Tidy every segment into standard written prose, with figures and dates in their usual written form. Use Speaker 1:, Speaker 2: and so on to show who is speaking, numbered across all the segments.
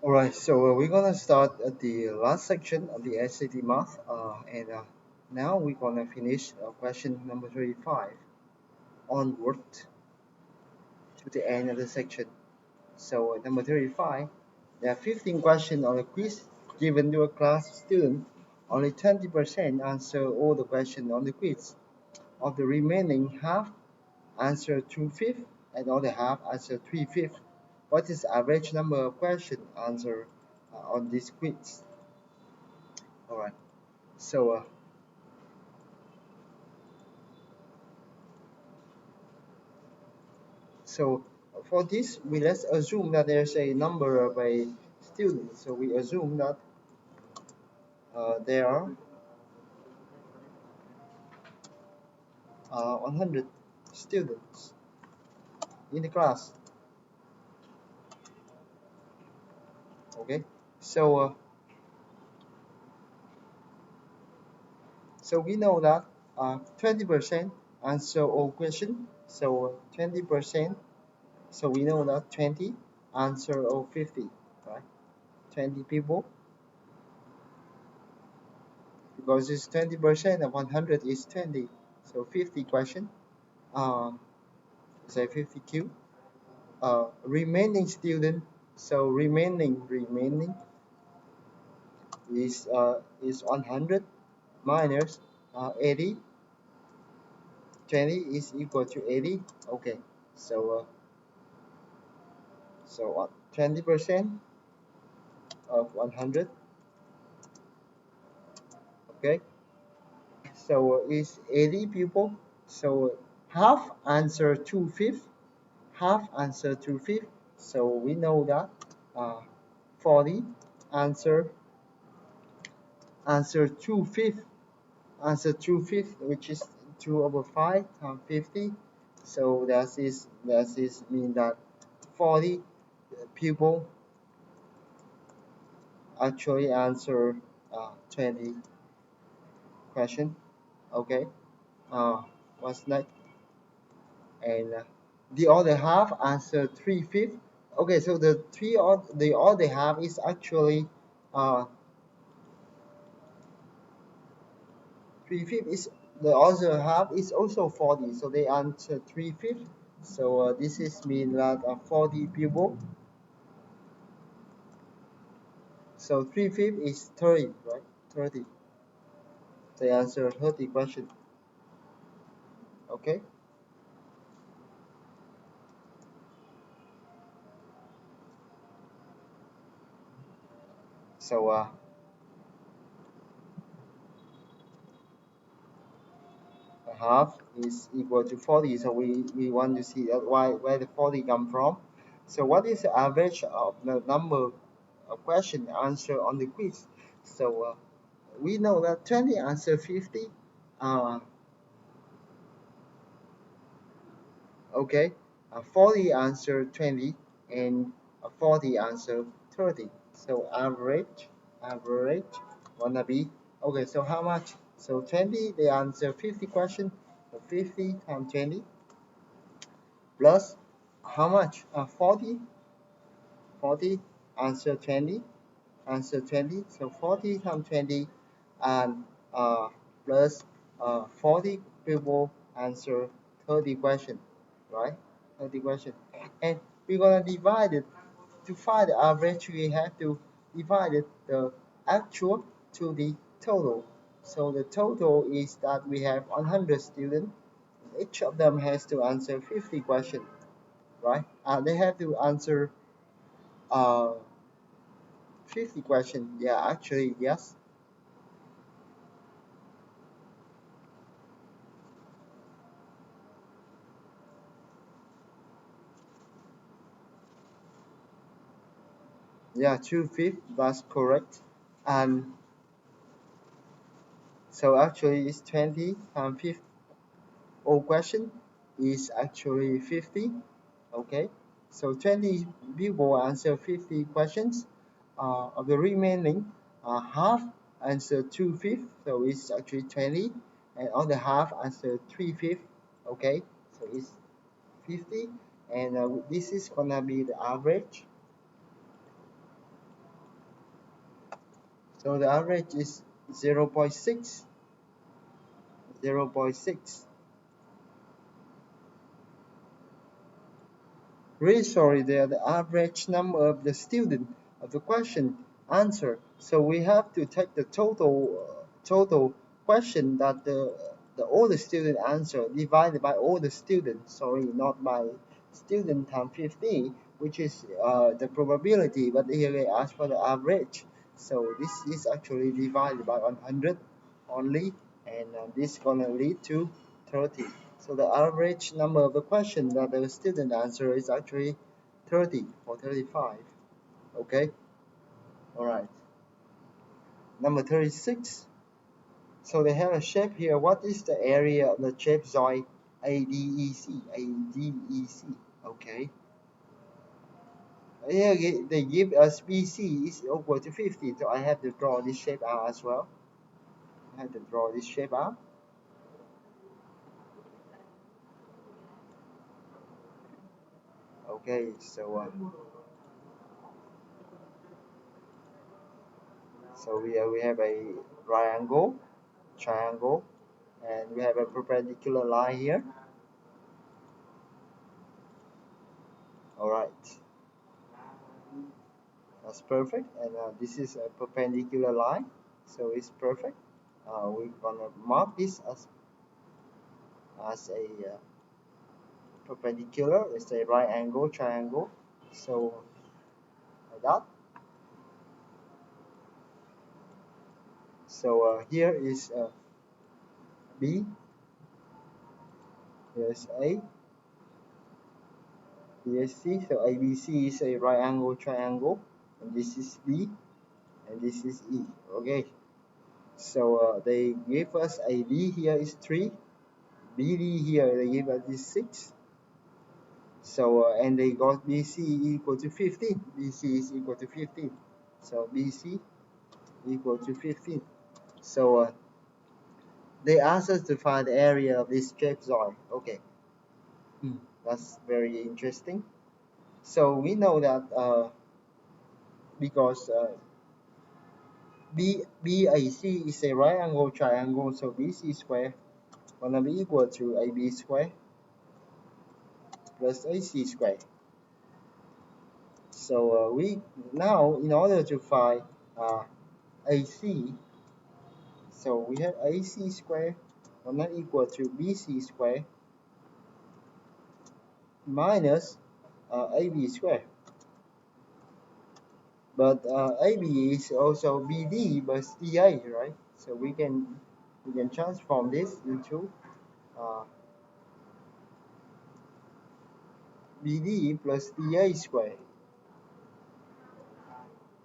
Speaker 1: Alright, so we're gonna start at the last section of the SAT math, and now we're gonna finish question number 35 onward to the end of the section. So number 35, there are 15 questions on a quiz given to a class of students. Only 20% answer all the questions on the quiz. Of the remaining half, answer 2/5, and other half answer 3/5. What is the average number of questions answered on this quiz? Alright. So, so for this, let's assume that there's a number of a students. So we assume that there are 100 students in the class. Okay. So, so we know that 20% answer all questions. So 20%. So we know that 20 answer all 50, right? 20 people, because it's 20% of 100 is 20. So 50 question. Say 50Q. Remaining student. So remaining is 100 minus 80. 20 is equal to 80. Okay. So so 20% of 100. Okay. So is 80 people. So half answer 2/5. Half answer 2/5. So we know that 40 answer 2/5. Answer 2/5, which is 2/5 times 50. So that is mean that 40 people actually answer 20 question. Okay. Uh, what's next? And the other half answer 3/5. Okay, so the other half is actually 3/5 is the other half is also 40, so they answer 3/5. So this is mean that 40 people. So 3/5 is 30, right? 30. They answer 30 question. Okay. So half is equal to 40. So we want to see where the 40 come from. So what is the average of the number of question answer on the quiz? So we know that 20 answer 50. Uh, okay. 40 answer 20 and 40 answer 30. So average wanna be okay. So how much? So 20 they answer 50 question. So 50 times 20 plus how much? 40 answer 20 answer 20. So 40 times 20 and plus 40 people answer 30 question, right? 30 question, and we're gonna divide it. To find the average we have to divide it, the actual to the total. So the total is that we have 100 students. Each of them has to answer 50 questions, right? They have to answer uh, 50 questions. Yeah, actually, yes. Yeah, 2/5, that's correct. And so actually it's 20 times 50. All question is actually 50. Okay, so 20 people answer 50 questions. Of the remaining half answer 2/5, so it's actually 20, and other half answer 3/5. Okay, so it's 50, and this is gonna be the average So the average is 0.6. 0.6. Really sorry, they are the average number of the student of the question answer. So we have to take the total question that the older student answer divided by all the students. Sorry, not by student times 50, which is the probability. But here they ask for the average. So this is actually divided by 100 only, and this is gonna lead to 30. So the average number of the question that the student answer is actually 30 or 35. Okay, all right. Number 36. So they have a shape here. What is the area of the trapezoid ADEC? ADEC. Okay. Here they give us BC is equal to 50. So I have to draw this shape out as well. I have to draw this shape out. Okay, so we have a triangle, and we have a perpendicular line here. All right, that's perfect. And this is a perpendicular line, so it's perfect. We're gonna mark this as a perpendicular. It's a right angle triangle. So like that. So here is B. Here's A. Here's C. So ABC is a right angle triangle, and this is B, and this is E. Okay. So they give us a B here is 3, BD here they give us is 6. So and they got BC equal to 15. BC is equal to 15. So BC equal to 15. So they asked us to find the area of this trapezoid. Okay, that's very interesting. So we know that because BAC is a right angle triangle, so BC square gonna be equal to AB square plus AC square. So we now, in order to find AC, so we have AC square will not equal to BC square minus AB square. But AB is also BD plus DA, right? So we can transform this into uh, BD plus DA square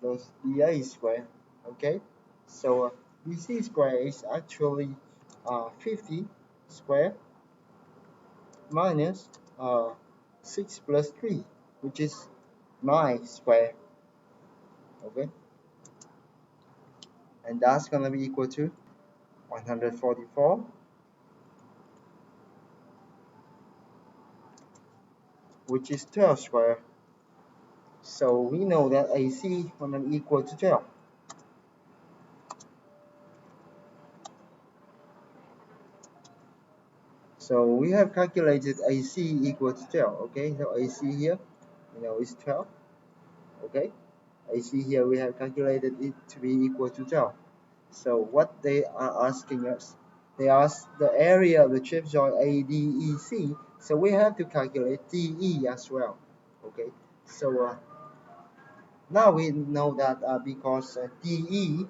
Speaker 1: plus DA square. Okay, so BC square is actually 50 square minus 6 plus 3, which is 9 square. Okay, and that's gonna be equal to 144, which is 12 square. So we know that AC gonna be equal to 12. So we have calculated AC equal to 12. Okay, so AC here, is 12. Okay, AC here we have calculated it to be equal to 12. So what they are asking us, they ask the area of the trapezoid ADEC. So we have to calculate DE as well. Okay, so now we know that because DE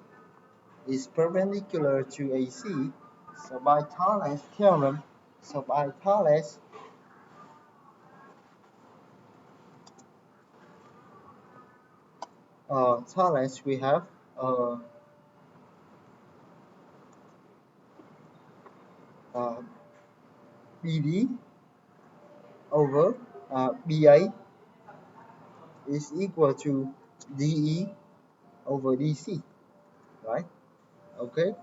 Speaker 1: is perpendicular to AC, so by Thales theorem, so by Thales we have uh, uh, BD over BA is equal to DE over DC, right? Okay,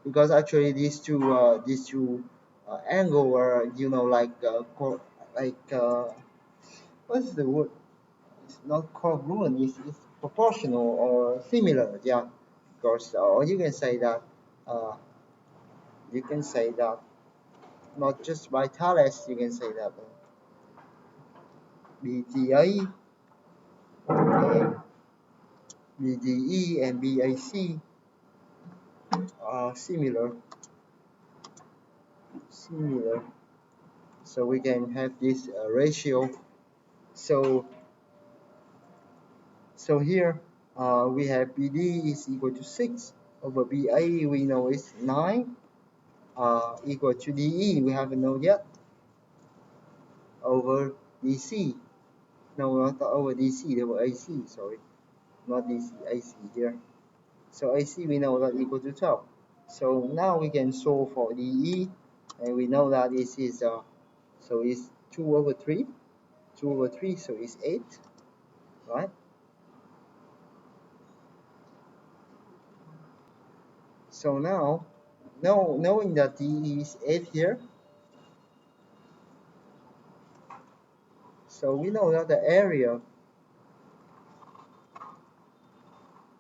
Speaker 1: because actually these two angle are like like what's the word? It's not congruent. It's proportional or similar. Yeah, course, or you can say that not just by Thales, you can say that BTA and BDE and BAC are similar. So we can have this ratio. So here we have BD is equal to 6 over BA, we know is 9, equal to DE, we haven't known yet, over DC. No, not over DC, over AC, sorry. Not DC, AC here. So AC we know that equal to 12. So now we can solve for DE, and we know that this is, so it's 2 over 3, so it's 8, right? So now, knowing that DE is 8 here, so we know that the area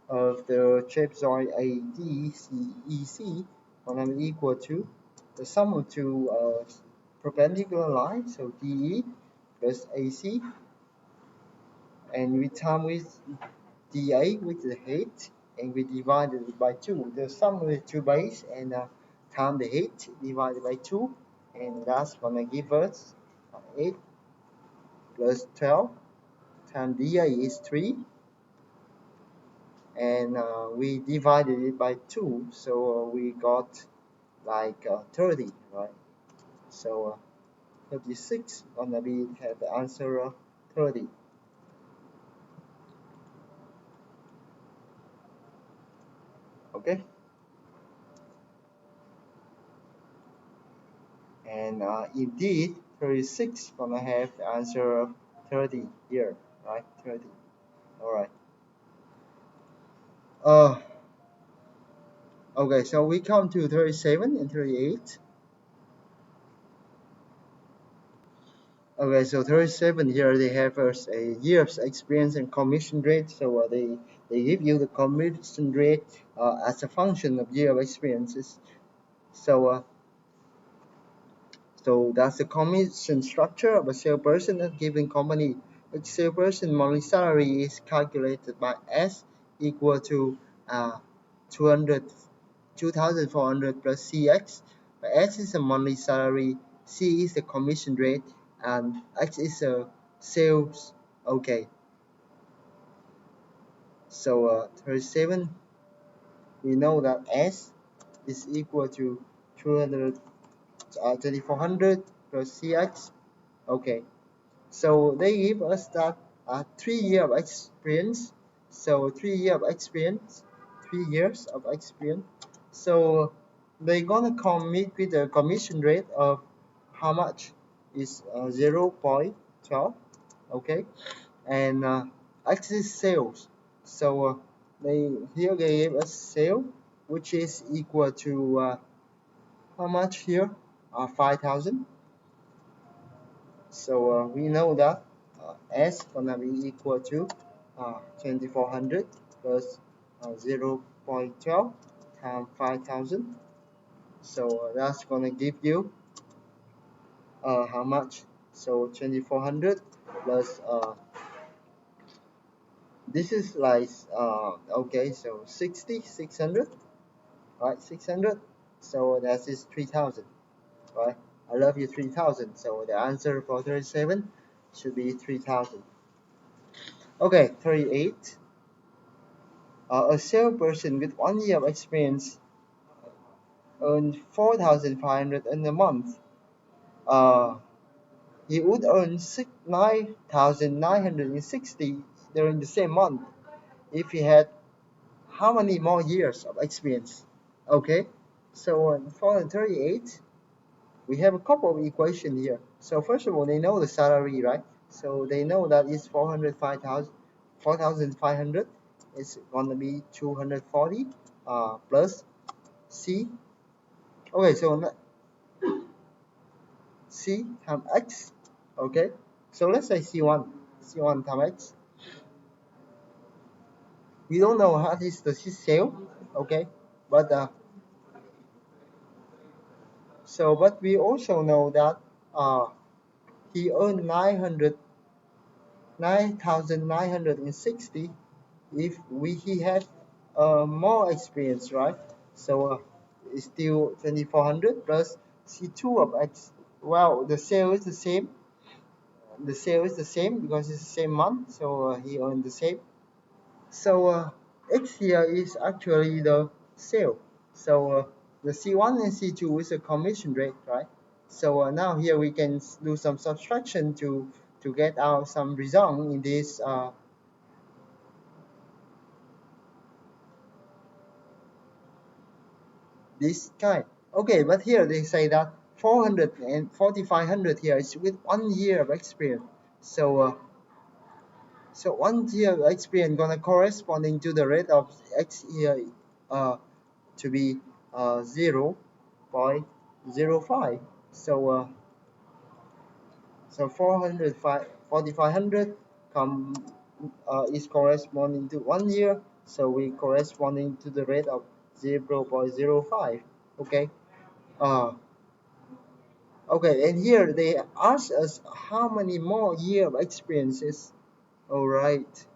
Speaker 1: of the trapezoid ADCEC will be equal to the sum of two perpendicular lines, so DE plus AC, and we time with DA with the height, and we divided it by 2. The sum of the two base and time the height divided by 2, and that's gonna give us 8 plus 12 times DA is 3, and we divided it by 2, so we got like 30, right? So 36 gonna be have the answer 30. Okay, and indeed 36 gonna have the answer 30 here, right? 30. All right. Okay, so we come to 37 and 38. Okay, so 37 here they have us a year's experience and commission rate. So they give you the commission rate as a function of year of experiences. So so that's the commission structure of a salesperson at a given company. A salesperson monthly salary is calculated by S equal to 2,400 plus CX. S is a monthly salary, C is the commission rate, and X is a sales. Okay. So 37, we know that S is equal to 2,400 plus CX. Okay. So they give us that 3 years of experience. So 3 years of experience, 3 years of experience. So they're gonna commit with the commission rate of how much is 0.12. Okay, and axis sales. So they gave us sale, which is equal to how much here? 5,000. So we know that S gonna be equal to 2,400 plus 0.12 times 5,000. So that's gonna give you how much? So 2,400 plus this is like okay, so 600, right? 600. So that is 3,000, right? I love you 3,000. So the answer for 37 should be 3,000. Okay, 38. A salesperson with 1 year of experience earns 4,500 in a month. He would earn 9,960 during the same month if he had how many more years of experience? Okay, so for 38, we have a couple of equations here. So first of all, they know the salary, right? So they know that it's 4,500. It's gonna be 240 plus C. Okay, so C times X. Okay, so let's say C1 times X. We don't know how is the sale. Okay, but but we also know that uh, he earned 9,960 if he had more experience, right? So it's still 2,400 plus C2 of X. Well, the sale is the same. The sale is the same because it's the same month, so he earned the same. So X here is actually the sale. So the C1 and C2 is a commission rate, right? So now here we can do some subtraction to get out some result in this kind. Okay, but here they say that 400 and 4,500 here is with 1 year of experience. So 1 year of experience gonna corresponding to the rate of X here to be 0.05. So 4,500 come is corresponding to 1 year. So we corresponding to the rate of 0.05. Okay. Uh, okay, and here they ask us how many more year of experiences. All right.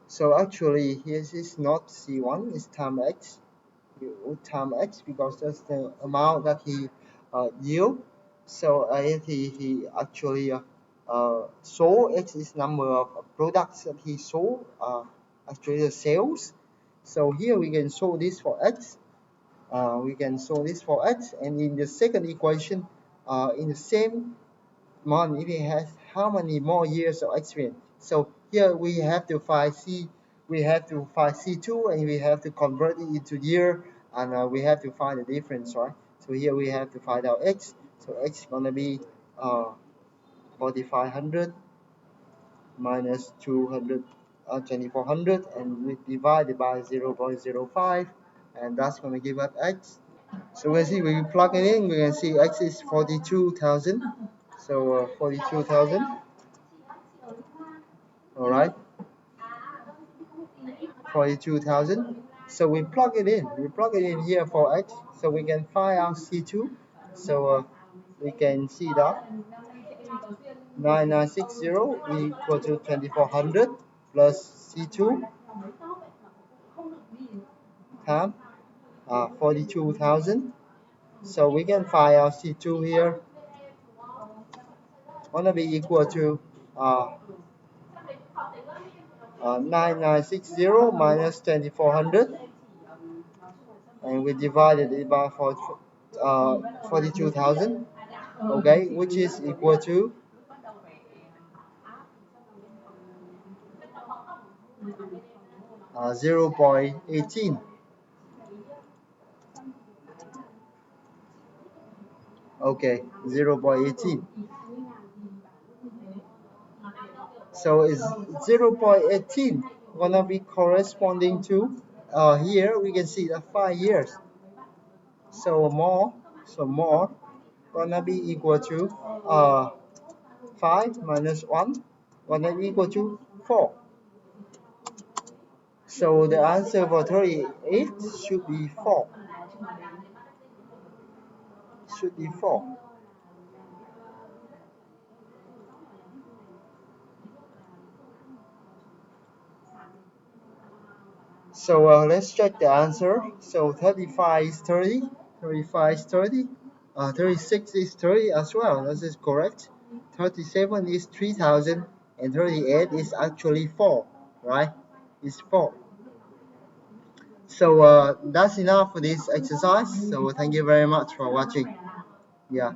Speaker 1: So actually, here is not C1, it's time X. Time X because that's the amount that he yield. So he actually sold X is number of products that he sold, actually the sales. So here we can show this for X. We can show this for X, and in the second equation, in the same month, if he has how many more years of experience. So here we have to find C2 and we have to convert it into year, and we have to find the difference, right? So here we have to find out X. So X is gonna be 4,500 minus 200, 2,400, and we divide it by 0.05, and that's gonna give us X. So we see when we plug it in, we can see X is 42,000. So 42,000. All right, 42,000. So we plug it in. We plug it in here for X. So we can find out C2. So we can see that 9960 equal to 2,400 plus C2 times 42,000. So we can find out C2 here gonna be equal to 9960 minus 2,400, and we divided it by 42,000, okay, which is equal to 0.18. Okay, 0.18. So it's 0.18 gonna be corresponding to here we can see the 5 years. So more gonna be equal to 5 minus 1 gonna be equal to 4. So the answer for 38 should be 4. Should be 4. So let's check the answer. So 35 is 30, 35 is 30, 36 is 30 as well. This is correct. 37 is 3,000, and 38 is actually 4, right? It's 4. So that's enough for this exercise. So thank you very much for watching. Yeah.